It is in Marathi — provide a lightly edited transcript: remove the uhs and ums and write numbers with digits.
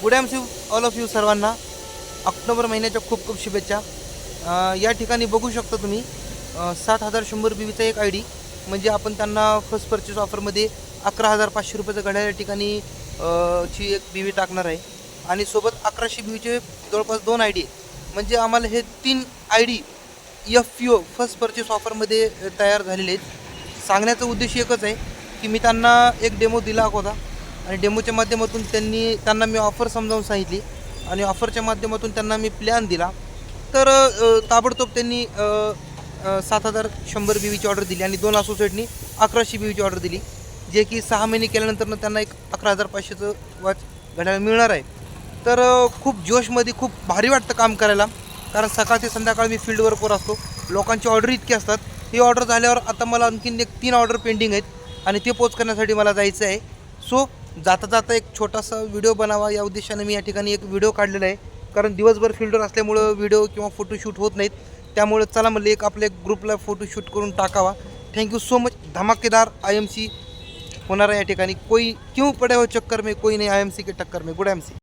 Good M C all of you सर्वांना ऑक्टोबर महिन्याच्या खूप खूप शुभेच्छा. या ठिकाणी बघू शकता तुम्ही 60,100 बीवीचा एक आय डी, म्हणजे आपण त्यांना फर्स्ट परचेस ऑफरमध्ये 11,500 रुपयाचं घड्याळ या ठिकाणी ची एक बी व्ही टाकणार आहे आणि सोबत 1100 बीवीचे जवळपास 2 आय डी आहे. म्हणजे आम्हाला हे 3 I D FPO first purchase ऑफरमध्ये तयार झालेले आहेत. सांगण्याचा उद्देश एकच आहे की मी त्यांना एक डेमो दिला होता आणि डेमोच्या माध्यमातून त्यांना मी ऑफर समजावून सांगितली आणि ऑफरच्या माध्यमातून त्यांना मी प्लॅन दिला. तर ताबडतोब त्यांनी 7,100 बीवीची ऑर्डर दिली आणि 2 असोसिएटनी 1100 बीवीची ऑर्डर दिली, जे की 6 महिने केल्यानंतर त्यांना एक 11,500चं वॉच घड्याळ मिळणार आहे. तर खूप जोशमध्ये खूप भारी वाटतं काम करायला, कारण सकाळ ते संध्याकाळ मी फील्ड वर्कवर असतो. लोकांची ऑर्डर इतकी असतात. ही ऑर्डर झाल्यावर आता मला आणखीन एक 3 ऑर्डर पेंडिंग आहेत आणि ते पोच करण्यासाठी मला जायचं आहे. सो जाता जाता एक छोटासा व्हिडिओ बनावा या उद्देशाने मी या ठिकाणी एक व्हिडिओ काढलेला आहे, कारण दिवसभर फील्डवर असल्यामुळं व्हिडिओ किंवा फोटोशूट होत नाहीत. त्यामुळे चला म्हणलं एक आपल्या ग्रुपला फोटोशूट करून टाकावा. Thank you so much. धमाकेदार IMC होणार आहे या ठिकाणी. कोई क्यों पड़े हो चक्कर में, कोई नहीं IMC के टक्कर में. Good IMC.